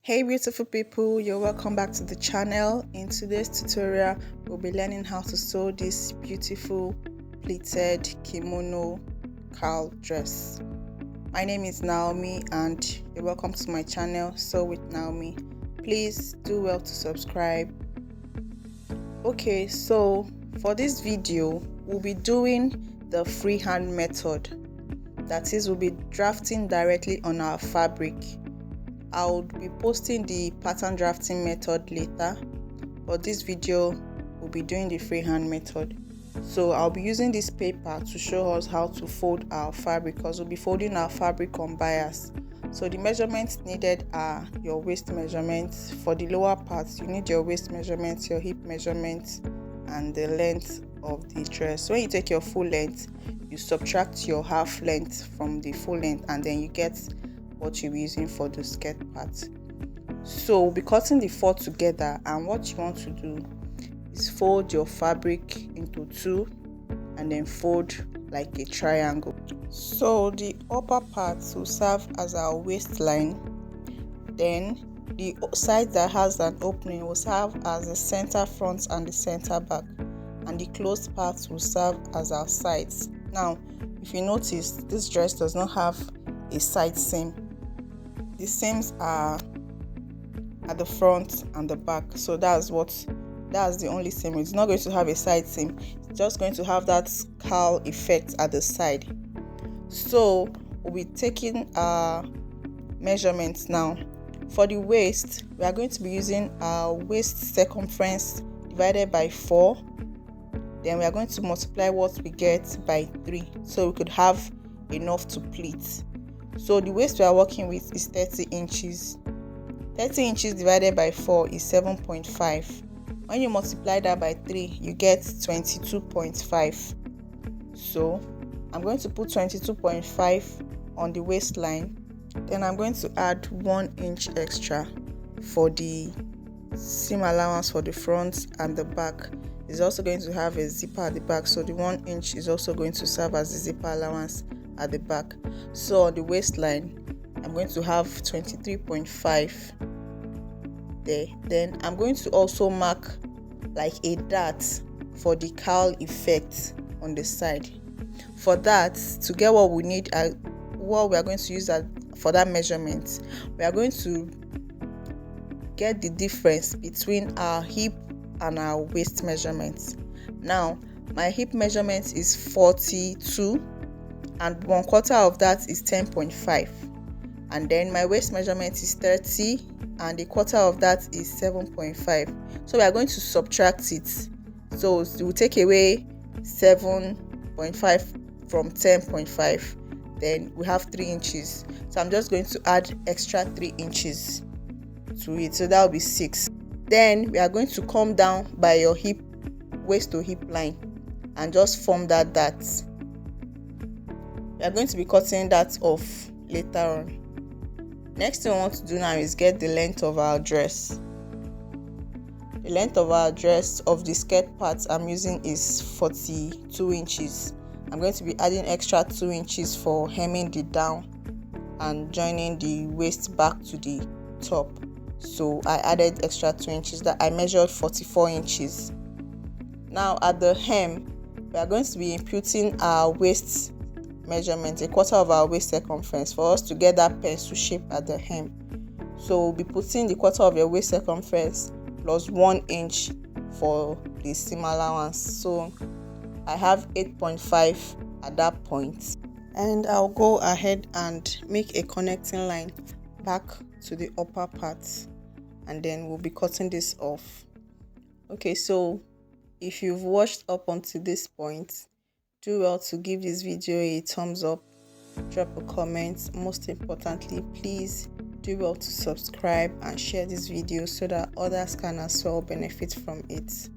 Hey beautiful people, you're welcome back to the channel. In today's tutorial we'll be learning how to sew this beautiful pleated kimono cowl dress. My name is Naomi and you're welcome to my channel, Sew with Naomi. Please do well to subscribe. Okay, so for this video we'll be doing the freehand method. That is, we'll be drafting directly on our fabric. I'll be posting the pattern drafting method later, but this video will be doing the freehand method. So I'll be using this paper to show us how to fold our fabric, because we'll be folding our fabric on bias. So the measurements needed are your waist measurements. For the lower parts, you need your waist measurements, your hip measurements, and the length of the dress. So when you take your full length, you subtract your half length from the full length, and then you get what you'll be using for the skirt part. So we'll be cutting the four together, and what you want to do is fold your fabric into two and then fold like a triangle. So the upper part will serve as our waistline, then the side that has an opening will serve as the center front and the center back, and the closed part will serve as our sides. Now if you notice, this dress does not have a side seam. The seams are at the front and the back, so that's the only seam. It's not going to have a side seam, it's just going to have that cowl effect at the side. So we'll be taking our measurements now. For the waist, we are going to be using our waist circumference divided by 4. Then we are going to multiply what we get by 3, so we could have enough to pleat. So the waist we are working with is 30 inches. 30 inches divided by 4 is 7.5. When you multiply that by 3, you get 22.5. So I'm going to put 22.5 on the waistline. Then I'm going to add 1 inch extra for the seam allowance for the front and the back. It's also going to have a zipper at the back, so the 1 inch is also going to serve as the zipper allowance at the back. So on the waistline, I'm going to have 23.5 there. Then I'm going to also mark like a dart for the cowl effect on the side. For that, to get what we need, what we are going to use for that measurement, we are going to get the difference between our hip and our waist measurements. Now my hip measurement is 42 and 1/4 of that is 10.5, and then my waist measurement is 30 and 1/4 of that is 7.5. so we are going to subtract it. So we'll take away 7.5 from 10.5, then we have 3 inches. So I'm just going to add extra 3 inches to it, so that will be 6. Then we are going to come down by your hip, waist to hip line, and just form that dart. We are going to be cutting that off later on. Next thing we want to do now is get the length of our dress. The length of our dress of the skirt part I'm using is 42 inches. I'm going to be adding extra 2 inches for hemming the down and joining the waist back to the top. So I added extra 2 inches, that I measured 44 inches. Now at the hem, we are going to be imputing our waist measurement, 1/4 of our waist circumference, for us to get that pencil shape at the hem. So we'll be putting the 1/4 of your waist circumference plus 1 inch for the seam allowance. So I have 8.5 at that point, and I'll go ahead and make a connecting line back to the upper part, and then we'll be cutting this off. Okay, so if you've watched up until this point, do well to give this video a thumbs up, drop a comment. Most importantly, please do well to subscribe and share this video so that others can as well benefit from it.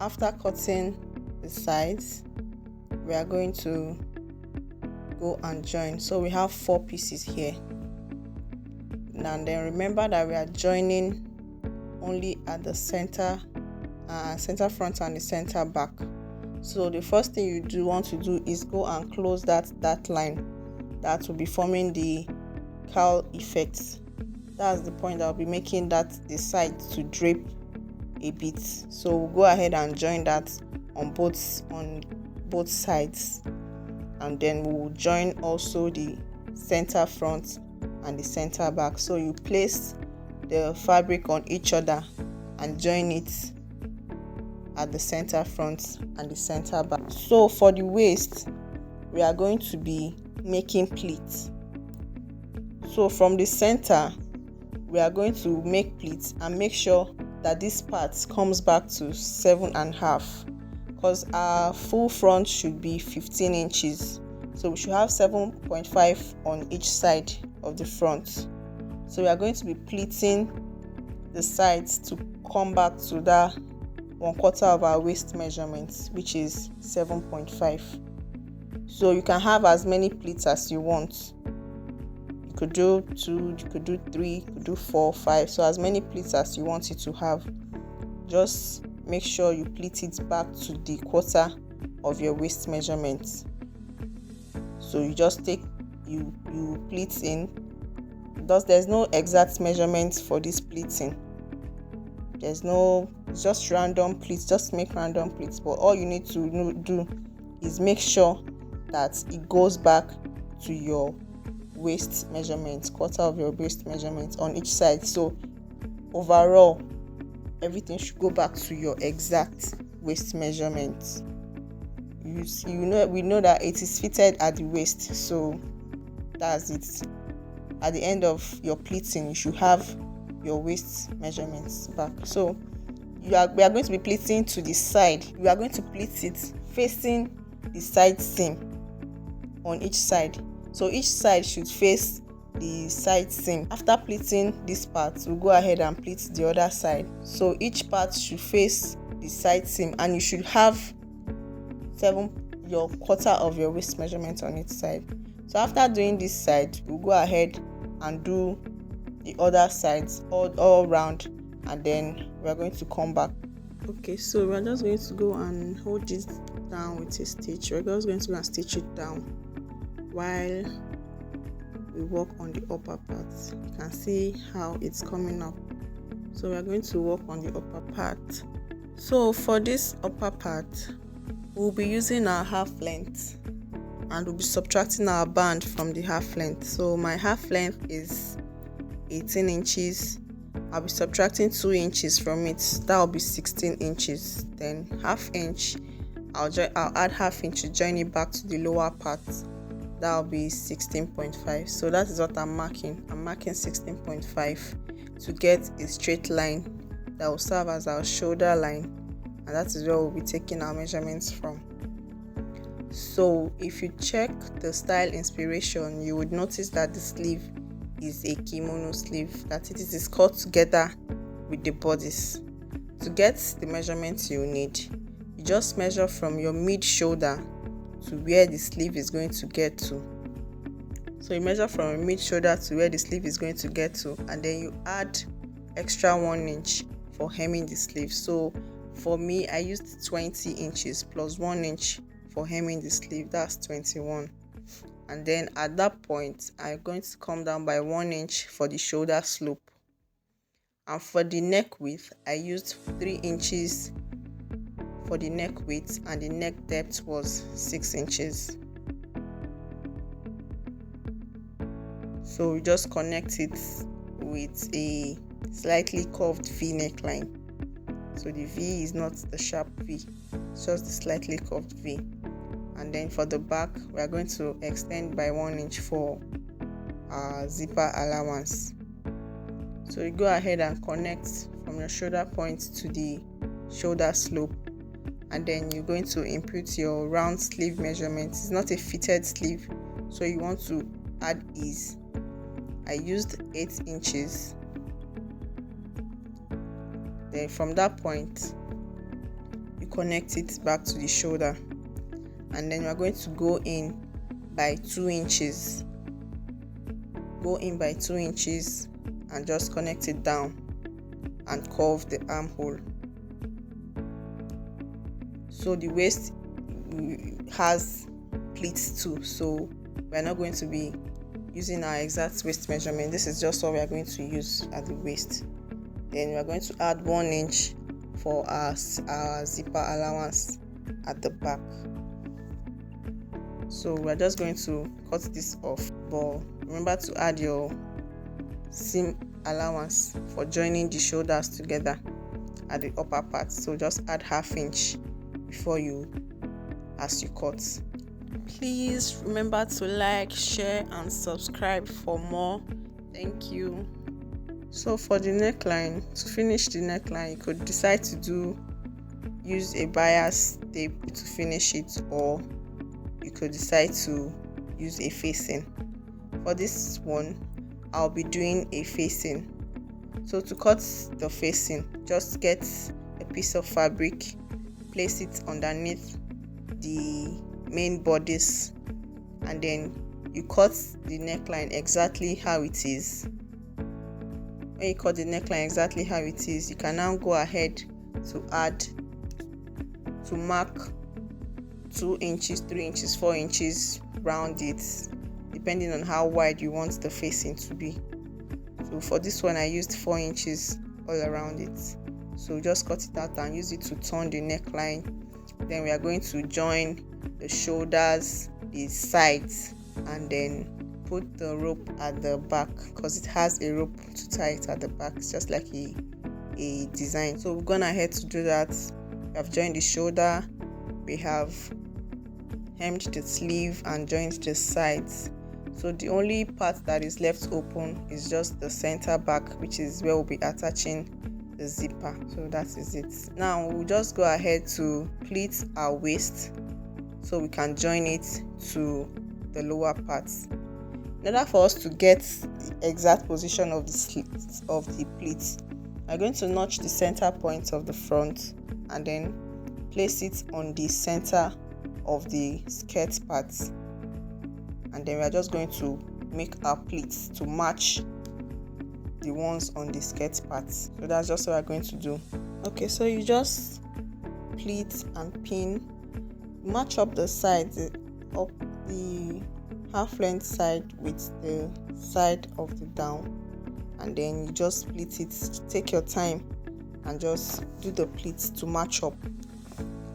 After cutting the sides, we are going to go and join. So we have 4 pieces here. And then remember that we are joining only at the center front and the center back. So the first thing you want to do is go and close that line that will be forming the cowl effect That's the point. I'll be making that the side to drape a bit. So we'll go ahead and join that on both sides, and then we'll join also the center front and the center back. So you place the fabric on each other and join it at the center front and the center back. So for the waist, we are going to be making pleats. So from the center, we are going to make pleats and make sure that this part comes back to 7.5, because our full front should be 15 inches. So we should have 7.5 on each side of the front. So we are going to be pleating the sides to come back to that 1/4 of our waist measurement, which is 7.5. So you can have as many pleats as you want. You could do 2, you could do 3, you could do 4, 5. So as many pleats as you want it to have. Just make sure you pleat it back to the 1/4 of your waist measurement. So you just take you pleat in. There's no exact measurement for this pleating. It's just random pleats. Just make random pleats. But all you need to do is make sure that it goes back to your waist measurement, 1/4 of your waist measurement on each side. So overall, everything should go back to your exact waist measurement. We know that it is fitted at the waist, so that's it. At the end of your pleating, you should have your waist measurements back. So we are going to be pleating to the side. We are going to pleat it facing the side seam on each side. So each side should face the side seam. After pleating this part, we'll go ahead and pleat the other side. So each part should face the side seam, and you should have your 1/4 of your waist measurement on each side. So after doing this side, we'll go ahead and do the other sides all round, and then we're going to come back. Okay, so we're just going to go and hold this down with a stitch. We're just going to go and stitch it down while we work on the upper part. You can see how it's coming up. So we're going to work on the upper part. So for this upper part, we'll be using our half length, and we'll be subtracting our band from the half length. So my half length is 18 inches. I'll be subtracting 2 inches from it. That will be 16 inches. Then half inch, I'll add half inch to join it back to the lower part. That will be 16.5. So that is what I'm marking. I'm marking 16.5 to get a straight line that will serve as our shoulder line, and that is where we'll be taking our measurements from. So if you check the style inspiration, you would notice that the sleeve is a kimono sleeve, that it is cut together with the bodice. To get the measurements you need, you just measure from your mid shoulder to where the sleeve is going to get to. So you measure from your mid shoulder to where the sleeve is going to get to, and then you add extra 1 inch for hemming the sleeve. So for me, I used 20 inches plus 1 inch for hemming the sleeve. That's 21. And then at that point, I'm going to come down by 1 inch for the shoulder slope. And for the neck width, I used 3 inches for the neck width, and the neck depth was 6 inches. So we just connect it with a slightly curved V neckline. So the V is not the sharp V, it's just the slightly curved V. And then for the back, we are going to extend by 1 inch for our zipper allowance. So you go ahead and connect from your shoulder point to the shoulder slope, and then you're going to input your round sleeve measurement. It's not a fitted sleeve, so you want to add ease. I used 8 inches. Then from that point, you connect it back to the shoulder, and then we're going to go in by 2 inches. Go in by 2 inches and just connect it down and curve the armhole. So the waist has pleats too, so we're not going to be using our exact waist measurement. This is just what we are going to use at the waist. Then we are going to add 1 inch for our zipper allowance at the back. So we are just going to cut this off, but remember to add your seam allowance for joining the shoulders together at the upper part. So just add 1/2 inch before as you cut. Please remember to like, share and subscribe for more. Thank you. So for the neckline, to finish the neckline, you could decide to use a bias tape to finish it, or you could decide to use a facing. For this one, I'll be doing a facing. So to cut the facing, just get a piece of fabric, place it underneath the main bodice, and then you cut the neckline exactly how it is. When you cut the neckline exactly how it is, you can now go ahead to mark 2 inches, 3 inches, 4 inches round it, depending on how wide you want the facing to be. So for this one, I used 4 inches all around it. So just cut it out and use it to turn the neckline. Then we are going to join the shoulders, the sides, and then put the rope at the back, because it has a rope to tie it at the back. It's just like a design. So we've gone ahead to do that. We have joined the shoulder, we have hemmed the sleeve and joined the sides. So the only part that is left open is just the center back, which is where we'll be attaching the zipper. So that is it. Now we'll just go ahead to pleat our waist so we can join it to the lower parts. In order for us to get the exact position of the slit of the pleat, I'm going to notch the center point of the front and then place it on the center of the skirt parts, and then we are just going to make our pleats to match the ones on the skirt parts. So that's just what we're going to do. Okay, so you just pleat and pin, match up the sides, up the half length side with the side of the down, and then you just pleat it. Take your time and just do the pleats to match up.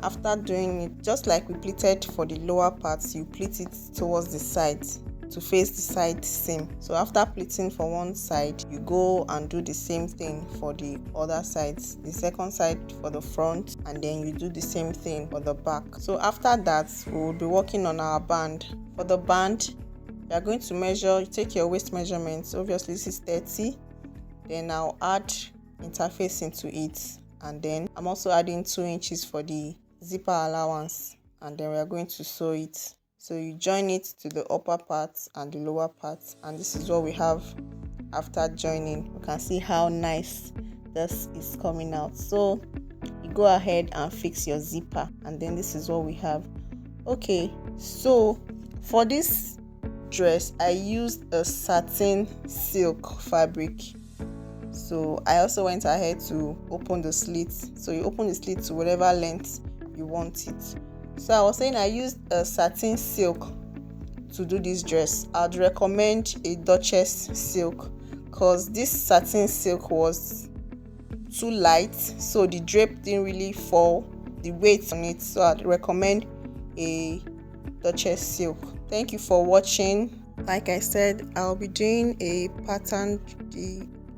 After doing it, just like we pleated for the lower parts, you pleat it towards the side to face the side seam. So after pleating for one side, you go and do the same thing for the other sides, the second side for the front, and then you do the same thing for the back. So after that, we will be working on our band. For the band, you are going to measure, you take your waist measurements. Obviously this is 30, then I'll add interfacing to it, and then I'm also adding 2 inches for the zipper allowance, and then we are going to sew it. So you join it to the upper part and the lower part, and this is what we have after joining. You can see how nice this is coming out. So you go ahead and fix your zipper, and then this is what we have. Okay, so for this dress I used a satin silk fabric. So I also went ahead to open the slit. So you open the slit to whatever length you want it. So I was saying I used a satin silk to do this dress. I'd recommend a Duchess silk, because this satin silk was too light, so the drape didn't really fall, the weight on it. So I'd recommend a Duchess silk. Thank you for watching. Like I said, I'll be doing a pattern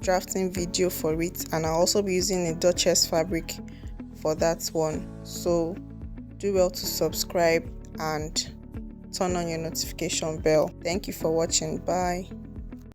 drafting video for it, and I'll also be using a Duchess fabric for that one. So do well to subscribe and turn on your notification bell. Thank you for watching. Bye.